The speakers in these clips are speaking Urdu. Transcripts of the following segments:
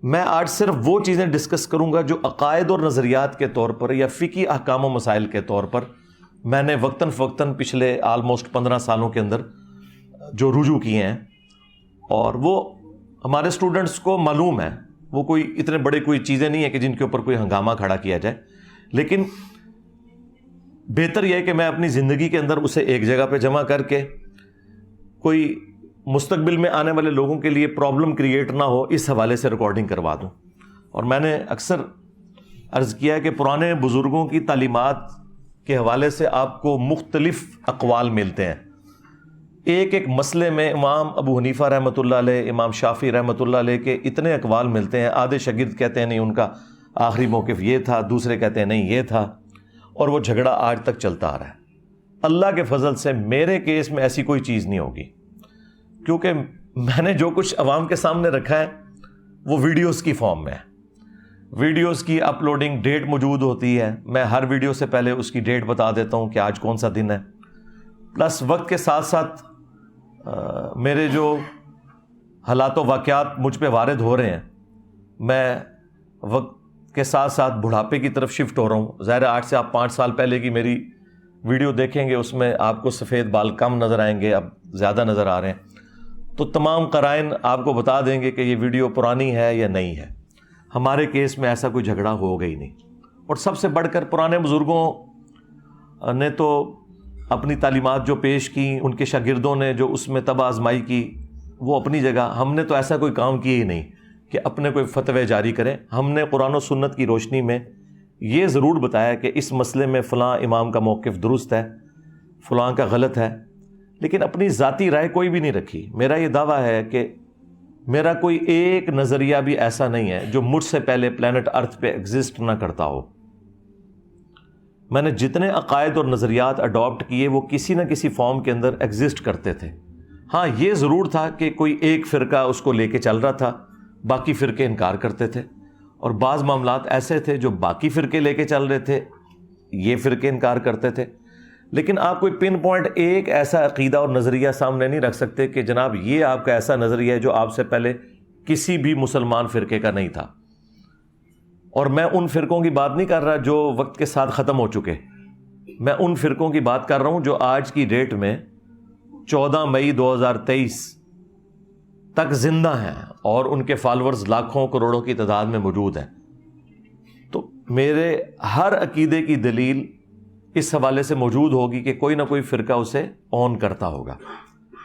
میں آج صرف وہ چیزیں ڈسکس کروں گا جو عقائد اور نظریات کے طور پر یا فقہی احکام و مسائل کے طور پر میں نے وقتاً فوقتاً پچھلے آلموسٹ 15 سالوں کے اندر جو رجوع کیے ہیں، اور وہ ہمارے اسٹوڈنٹس کو معلوم ہے، وہ کوئی اتنے بڑے کوئی چیزیں نہیں ہیں کہ جن کے اوپر کوئی ہنگامہ کھڑا کیا جائے، لیکن بہتر یہ ہے کہ میں اپنی زندگی کے اندر اسے ایک جگہ پہ جمع کر کے کوئی مستقبل میں آنے والے لوگوں کے لیے پرابلم کریٹ نہ ہو، اس حوالے سے ریکارڈنگ کروا دوں۔ اور میں نے اکثر عرض کیا کہ پرانے بزرگوں کی تعلیمات کے حوالے سے آپ کو مختلف اقوال ملتے ہیں۔ ایک ایک مسئلے میں امام ابو حنیفہ رحمۃ اللہ علیہ، امام شافعی رحمۃ اللہ علیہ کے اتنے اقوال ملتے ہیں۔ آدھے شاگرد کہتے ہیں نہیں ان کا آخری موقف یہ تھا، دوسرے کہتے ہیں نہیں یہ تھا، اور وہ جھگڑا آج تک چلتا آ رہا ہے۔ اللہ کے فضل سے میرے کیس میں ایسی کوئی چیز نہیں ہوگی، کیونکہ میں نے جو کچھ عوام کے سامنے رکھا ہے وہ ویڈیوز کی فارم میں ہے۔ ویڈیوز کی اپلوڈنگ ڈیٹ موجود ہوتی ہے، میں ہر ویڈیو سے پہلے اس کی ڈیٹ بتا دیتا ہوں کہ آج کون سا دن ہے، پلس وقت کے ساتھ ساتھ میرے جو حالات و واقعات مجھ پہ وارد ہو رہے ہیں، میں وقت کے ساتھ ساتھ بڑھاپے کی طرف شفٹ ہو رہا ہوں۔ ظاہر ہے 8 سے آپ 5 سال پہلے کی میری ویڈیو دیکھیں گے، اس میں آپ کو سفید بال کم نظر آئیں گے، اب زیادہ نظر آ رہے ہیں، تو تمام قرائن آپ کو بتا دیں گے کہ یہ ویڈیو پرانی ہے یا نہیں ہے۔ ہمارے کیس میں ایسا کوئی جھگڑا ہوگا ہی نہیں، اور سب سے بڑھ کر پرانے بزرگوں نے تو اپنی تعلیمات جو پیش کی، ان کے شاگردوں نے جو اس میں طبع آزمائی کی، وہ اپنی جگہ، ہم نے تو ایسا کوئی کام کیا ہی نہیں کہ اپنے کوئی فتوے جاری کریں۔ ہم نے قرآن و سنت کی روشنی میں یہ ضرور بتایا کہ اس مسئلے میں فلاں امام کا موقف درست ہے، فلاں کا غلط ہے، لیکن اپنی ذاتی رائے کوئی بھی نہیں رکھی۔ میرا یہ دعویٰ ہے کہ میرا کوئی ایک نظریہ بھی ایسا نہیں ہے جو مجھ سے پہلے پلانٹ ارتھ پہ ایگزسٹ نہ کرتا ہو۔ میں نے جتنے عقائد اور نظریات اڈاپٹ کیے وہ کسی نہ کسی فارم کے اندر ایگزسٹ کرتے تھے۔ ہاں یہ ضرور تھا کہ کوئی ایک فرقہ اس کو لے کے چل رہا تھا، باقی فرقے انکار کرتے تھے، اور بعض معاملات ایسے تھے جو باقی فرقے لے کے چل رہے تھے، یہ فرقے انکار کرتے تھے۔ لیکن آپ کوئی پن پوائنٹ ایک ایسا عقیدہ اور نظریہ سامنے نہیں رکھ سکتے کہ جناب یہ آپ کا ایسا نظریہ ہے جو آپ سے پہلے کسی بھی مسلمان فرقے کا نہیں تھا۔ اور میں ان فرقوں کی بات نہیں کر رہا جو وقت کے ساتھ ختم ہو چکے، میں ان فرقوں کی بات کر رہا ہوں جو آج کی ڈیٹ میں 14 مئی 2023 تک زندہ ہیں، اور ان کے فالورز لاکھوں کروڑوں کی تعداد میں موجود ہیں۔ تو میرے ہر عقیدے کی دلیل اس حوالے سے موجود ہوگی کہ کوئی نہ کوئی فرقہ اسے اون کرتا ہوگا۔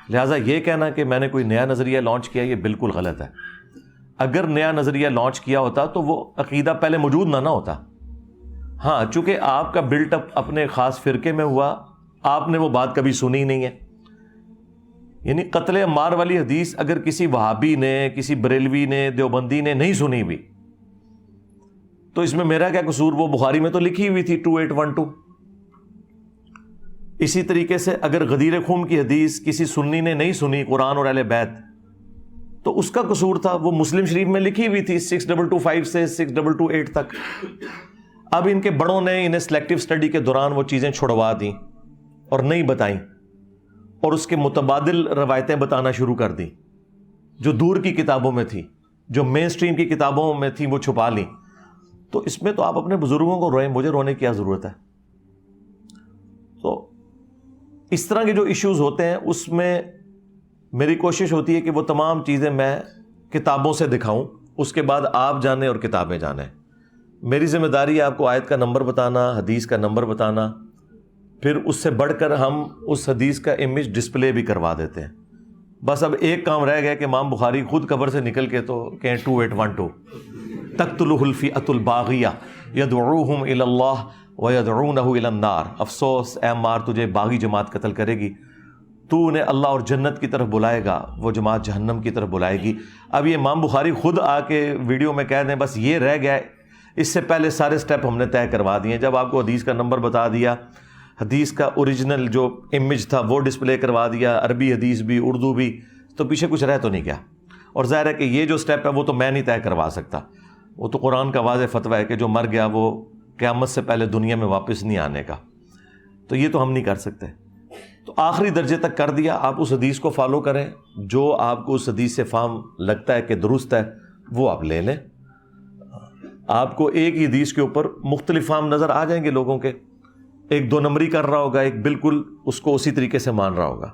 لہٰذا یہ کہنا کہ میں نے کوئی نیا نظریہ لانچ کیا، یہ بالکل غلط ہے۔ اگر نیا نظریہ لانچ کیا ہوتا تو وہ عقیدہ پہلے موجود نہ ہوتا۔ ہاں چونکہ آپ کا بلٹ اپ اپنے خاص فرقے میں ہوا، آپ نے وہ بات کبھی سنی نہیں ہے۔ یعنی قتل عمار والی حدیث اگر کسی وہابی نے، کسی بریلوی نے، دیوبندی نے نہیں سنی بھی، تو اس میں میرا کیا قصور؟ وہ بخاری میں تو لکھی ہوئی تھی 2812۔ اسی طریقے سے اگر غدیر خم کی حدیث کسی سنی نے نہیں سنی، قرآن اور اہل بیت، تو اس کا قصور تھا، وہ مسلم شریف میں لکھی ہوئی تھی 6225 سے 6228 تک۔ اب ان کے بڑوں نے انہیں سلیکٹیو اسٹڈی کے دوران وہ چیزیں چھڑوا دیں اور نہیں بتائیں، اور اس کے متبادل روایتیں بتانا شروع کر دیں جو دور کی کتابوں میں تھی، جو مین سٹریم کی کتابوں میں تھی، وہ چھپا لیں۔ تو اس میں تو آپ اپنے بزرگوں کو روئیں، مجھے رونے کی کیا ضرورت ہے؟ تو اس طرح کے جو ایشوز ہوتے ہیں اس میں میری کوشش ہوتی ہے کہ وہ تمام چیزیں میں کتابوں سے دکھاؤں، اس کے بعد آپ جانیں اور کتابیں جانیں۔ میری ذمہ داری ہے آپ کو آیت کا نمبر بتانا، حدیث کا نمبر بتانا، پھر اس سے بڑھ کر ہم اس حدیث کا امیج ڈسپلے بھی کروا دیتے ہیں۔ بس اب ایک کام رہ گیا کہ امام بخاری خود قبر سے نکل کے تو کہیں 2812 تقتلہ الفئۃ الباغیہ یدعوہم الی اللہ ویدعونہ الی النار۔ افسوس اے عمار، تجھے باغی جماعت قتل کرے گی، تو انہیں اللہ اور جنت کی طرف بلائے گا، وہ جماعت جہنم کی طرف بلائے گی۔ اب یہ امام بخاری خود آ کے ویڈیو میں کہہ دیں بس یہ رہ گیا ہے، اس سے پہلے سارے سٹیپ ہم نے طے کروا دیے۔ جب آپ کو حدیث کا نمبر بتا دیا، حدیث کا اوریجنل جو امیج تھا وہ ڈسپلے کروا دیا، عربی حدیث بھی، اردو بھی، تو پیچھے کچھ رہ تو نہیں گیا۔ اور ظاہر ہے کہ یہ جو سٹیپ ہے وہ تو میں نہیں طے کروا سکتا، وہ تو قرآن کا واضح فتویٰ ہے کہ جو مر گیا وہ قیامت سے پہلے دنیا میں واپس نہیں آنے کا، تو یہ تو ہم نہیں کر سکتے۔ تو آخری درجے تک کر دیا، آپ اس حدیث کو فالو کریں، جو آپ کو اس حدیث سے فہم لگتا ہے کہ درست ہے وہ آپ لے لیں۔ آپ کو ایک ہی حدیث کے اوپر مختلف فہم نظر آ جائیں گے لوگوں کے. ایک 2 نمبری کر رہا ہوگا, ایک بالکل اس کو اسی طریقے سے مان رہا ہوگا.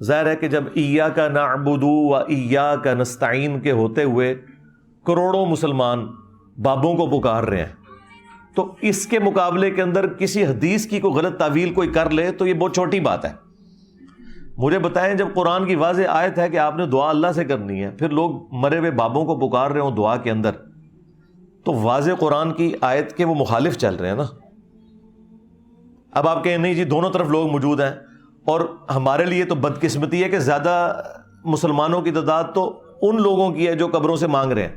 ظاہر ہے کہ جب ایاک نعبد و ایاک نستعین کے ہوتے ہوئے کروڑوں مسلمان بابوں کو پکار رہے ہیں, تو اس کے مقابلے کے اندر کسی حدیث کی کوئی غلط تعویل کوئی کر لے تو یہ بہت چھوٹی بات ہے. مجھے بتائیں, جب قرآن کی واضح آیت ہے کہ آپ نے دعا اللہ سے کرنی ہے, پھر لوگ مرے ہوئے بابوں کو پکار رہے ہوں دعا کے اندر, تو واضح قرآن کی آیت کے وہ مخالف چل رہے ہیں نا. اب آپ کہیں نہیں جی دونوں طرف لوگ موجود ہیں, اور ہمارے لیے تو بدقسمتی ہے کہ زیادہ مسلمانوں کی تعداد تو ان لوگوں کی ہے جو قبروں سے مانگ رہے ہیں,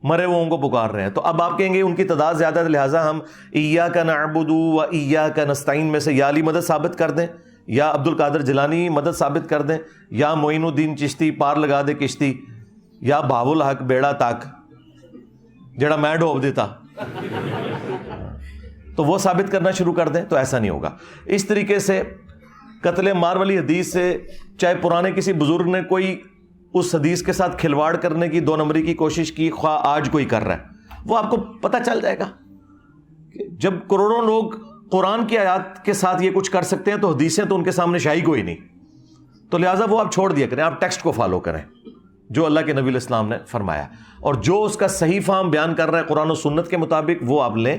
مرے وہ ان کو پکار رہے ہیں. تو اب آپ کہیں گے ان کی تعداد زیادہ ہے, لہٰذا ہم ایاک نعبد و ایاک نستعین میں سے یا علی مدد ثابت کر دیں, یا عبد القادر جیلانی مدد ثابت کر دیں, یا معین الدین چشتی پار لگا دے کشتی, یا بہاو الحق بیڑا تاک جڑا میں ڈوب دیتا, تو وہ ثابت کرنا شروع کر دیں. تو ایسا نہیں ہوگا. اس طریقے سے قتل مار والی حدیث سے چاہے پرانے کسی بزرگ نے کوئی اس حدیث کے ساتھ کھلواڑ کرنے کی 2 نمبری کی کوشش کی, خواہ آج کوئی کر رہا ہے, وہ آپ کو پتہ چل جائے گا کہ جب کروڑوں لوگ قرآن کی آیات کے ساتھ یہ کچھ کر سکتے ہیں تو حدیثیں تو ان کے سامنے شاہی کوئی نہیں. تو لہٰذا وہ آپ چھوڑ دیا کریں, آپ ٹیکسٹ کو فالو کریں جو اللہ کے نبی علیہ السلام نے فرمایا, اور جو اس کا صحیح فہم بیان کر رہا ہے قرآن و سنت کے مطابق وہ آپ لیں,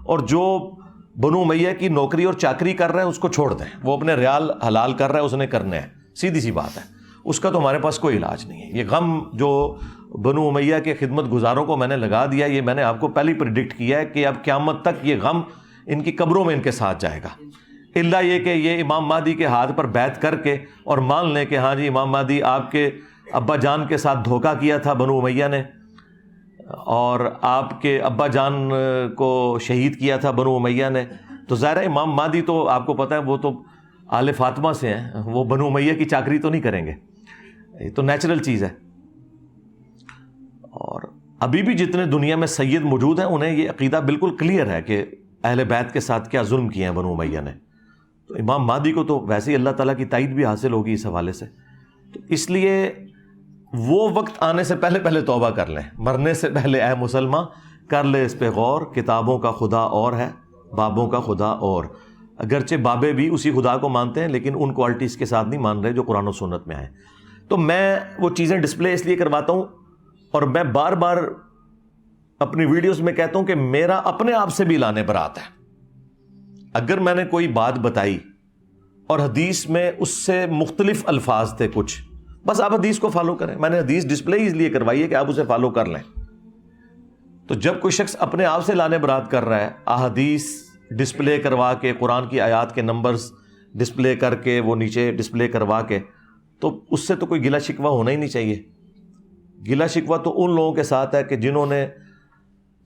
اور جو بنو امیہ کی نوکری اور چاکری کر رہے ہیں اس کو چھوڑ دیں. وہ اپنے ریال حلال کر رہا ہے, اس نے کرنے ہیں, سیدھی سی بات ہے. اس کا تو ہمارے پاس کوئی علاج نہیں ہے. یہ غم جو بنو امیہ کے خدمت گزاروں کو میں نے لگا دیا, یہ میں نے آپ کو پہلے پریڈکٹ کیا ہے کہ اب قیامت تک یہ غم ان کی قبروں میں ان کے ساتھ جائے گا, الا یہ کہ یہ امام مہدی کے ہاتھ پر بیعت کر کے اور مان لیں کہ ہاں جی امام مہدی آپ کے ابا جان کے ساتھ دھوکہ کیا تھا بنو امیہ نے, اور آپ کے ابا جان کو شہید کیا تھا بنو امیہ نے. تو ظاہر ہے امام مہدی تو آپ کو پتہ ہے وہ تو آل فاطمہ سے ہیں, وہ بنو امیہ کی چاکری تو نہیں کریں گے, یہ تو نیچرل چیز ہے. اور ابھی بھی جتنے دنیا میں سید موجود ہیں انہیں یہ عقیدہ بالکل کلیئر ہے کہ اہل بیت کے ساتھ کیا ظلم کیے ہیں بنو امیہ نے. تو امام مہدی کو تو ویسے ہی اللہ تعالیٰ کی تائید بھی حاصل ہوگی اس حوالے سے. تو اس لیے وہ وقت آنے سے پہلے پہلے توبہ کر لیں, مرنے سے پہلے اے مسلمان کر لے اس پہ غور. کتابوں کا خدا اور ہے, بابوں کا خدا اور. اگرچہ بابے بھی اسی خدا کو مانتے ہیں لیکن ان کوالٹیز کے ساتھ نہیں مان رہے جو قرآن و سنت میں ہیں. تو میں وہ چیزیں ڈسپلے اس لیے کرواتا ہوں, اور میں بار بار اپنی ویڈیوز میں کہتا ہوں کہ میرا اپنے آپ سے بھی لانے برات ہے. اگر میں نے کوئی بات بتائی اور حدیث میں اس سے مختلف الفاظ تھے کچھ, بس آپ حدیث کو فالو کریں. میں نے حدیث ڈسپلے اس لیے کروائی ہے کہ آپ اسے فالو کر لیں. تو جب کوئی شخص اپنے آپ سے لانے برات کر رہا ہے, احادیث ڈسپلے کروا کے, قرآن کی آیات کے نمبرز ڈسپلے کر کے, وہ نیچے ڈسپلے کروا کے, تو اس سے تو کوئی گلہ شکوہ ہونا ہی نہیں چاہیے. گلہ شکوہ تو ان لوگوں کے ساتھ ہے کہ جنہوں نے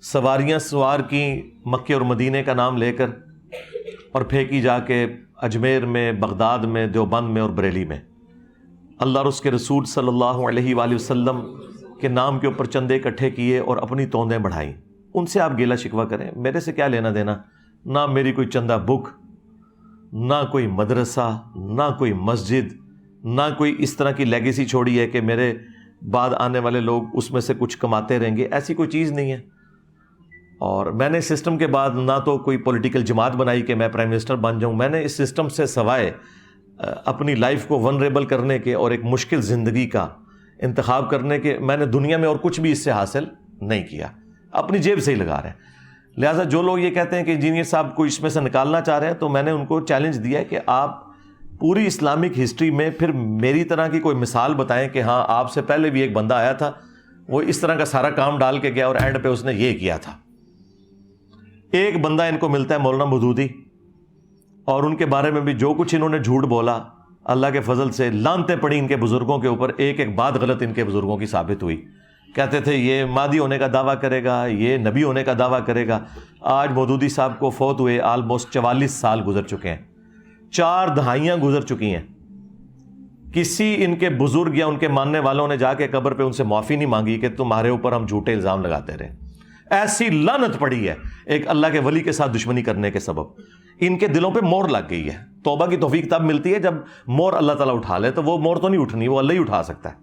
سواریاں سوار کی مکے اور مدینے کا نام لے کر, اور پھینکی جا کے اجمیر میں, بغداد میں, دیوبند میں اور بریلی میں. اللہ اور اس کے رسول صلی اللہ علیہ وآلہ وسلم کے نام کے اوپر چندے اکٹھے کیے اور اپنی توندیں بڑھائیں. ان سے آپ گیلا شکوہ کریں, میرے سے کیا لینا دینا. نہ میری کوئی چندہ بک, نہ کوئی مدرسہ, نہ کوئی مسجد, نہ کوئی اس طرح کی لیگیسی چھوڑی ہے کہ میرے بعد آنے والے لوگ اس میں سے کچھ کماتے رہیں گے. ایسی کوئی چیز نہیں ہے. اور میں نے اس سسٹم کے بعد نہ تو کوئی پولیٹیکل جماعت بنائی کہ میں پرائم منسٹر بن جاؤں. میں نے اس سسٹم سے سوائے اپنی لائف کو ونریبل کرنے کے اور ایک مشکل زندگی کا انتخاب کرنے کے, میں نے دنیا میں اور کچھ بھی اس سے حاصل نہیں کیا. اپنی جیب سے ہی لگا رہے ہیں. لہٰذا جو لوگ یہ کہتے ہیں کہ انجینئر صاحب کو اس میں سے نکالنا چاہ رہے ہیں, تو میں نے ان کو چیلنج دیا ہے کہ آپ پوری اسلامک ہسٹری میں پھر میری طرح کی کوئی مثال بتائیں کہ ہاں آپ سے پہلے بھی ایک بندہ آیا تھا, وہ اس طرح کا سارا کام ڈال کے گیا اور اینڈ پہ اس نے یہ کیا تھا. ایک بندہ ان کو ملتا ہے مولانا مودودی, اور ان کے بارے میں بھی جو کچھ انہوں نے جھوٹ بولا, اللہ کے فضل سے لعنتیں پڑی ان کے بزرگوں کے اوپر. ایک ایک بات غلط ان کے بزرگوں کی ثابت ہوئی. کہتے تھے یہ مہدی ہونے کا دعویٰ کرے گا, یہ نبی ہونے کا دعویٰ کرے گا. آج مودودی صاحب کو فوت ہوئے آلموسٹ 44 سال گزر چکے ہیں, 4 دہائیاں گزر چکی ہیں. کسی ان کے بزرگ یا ان کے ماننے والوں نے جا کے قبر پہ ان سے معافی نہیں مانگی کہ تمہارے اوپر ہم جھوٹے الزام لگاتے رہے. ایسی لعنت پڑی ہے ایک اللہ کے ولی کے ساتھ دشمنی کرنے کے سبب. ان کے دلوں پہ مور لگ گئی ہے. توبہ کی توفیق تب ملتی ہے جب مور اللہ تعالیٰ اٹھا لے, تو وہ مور تو نہیں اٹھنی, وہ اللہ ہی اٹھا سکتا ہے.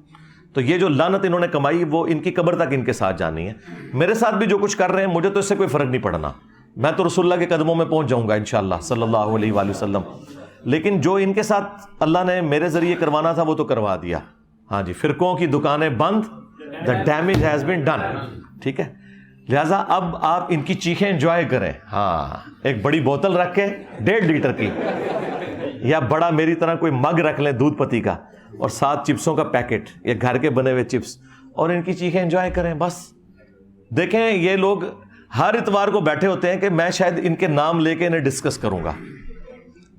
تو یہ جو لعنت انہوں نے کمائی وہ ان کی قبر تک ان کے ساتھ جانی ہے. میرے ساتھ بھی جو کچھ کر رہے ہیں مجھے تو اس سے کوئی فرق نہیں پڑنا, میں تو رسول اللہ کے قدموں میں پہنچ جاؤں گا انشاءاللہ صلی اللہ علیہ وآلہ وسلم. لیکن جو ان کے ساتھ اللہ نے میرے ذریعے کروانا تھا وہ تو کروا دیا. ہاں جی, فرقوں کی دکانیں بند, the damage has been done. ٹھیک ہے, لہٰذا اب آپ ان کی چیخیں انجوائے کریں. ہاں, ایک بڑی بوتل رکھ کے 1.5 لیٹر کی, یا بڑا میری طرح کوئی مگ رکھ لیں دودھ پتی کا, اور 7 چپسوں کا پیکٹ یا گھر کے بنے ہوئے چپس, اور ان کی چیخیں انجوائے کریں. بس دیکھیں یہ لوگ ہر اتوار کو بیٹھے ہوتے ہیں کہ میں شاید ان کے نام لے کے انہیں ڈسکس کروں گا.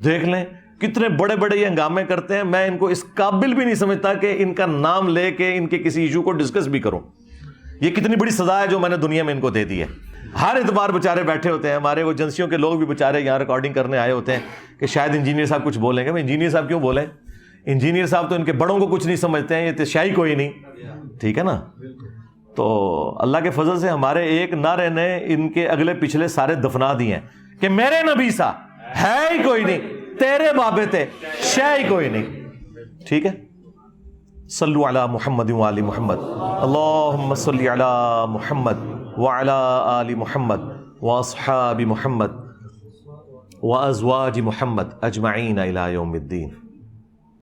دیکھ لیں کتنے بڑے بڑے یہ ہنگامے کرتے ہیں, میں ان کو اس قابل بھی نہیں سمجھتا کہ ان کا نام لے کے ان کے کسی ایشو کو ڈسکس بھی کروں. یہ کتنی بڑی سزا ہے جو میں نے دنیا میں ان کو دے دی ہے. ہر اتوار بیچارے بیٹھے ہوتے ہیں, ہمارے وہ ایجنسیوں کے لوگ بھی بیچارے یہاں ریکارڈنگ کرنے آئے ہوتے ہیں کہ شاید انجینئر صاحب کچھ بولیں گے. انجینئر صاحب کیوں بولیں, انجینئر صاحب تو ان کے بڑوں کو کچھ نہیں سمجھتے ہیں, یہ تو شاہی کوئی نہیں. ٹھیک ہے نا. تو اللہ کے فضل سے ہمارے ایک نعرے نے ان کے اگلے پچھلے سارے دفنا دیے ہیں کہ میرے نبی سا ہے ہی کوئی نہیں, تیرے بابے تھے شے ہی کوئی نہیں. ٹھیک ہے, صلو علی محمد وآل محمد, اللہم صلی علی محمد وعلی آل محمد واصحاب محمد وازواج محمد اجمعین الی یوم الدین.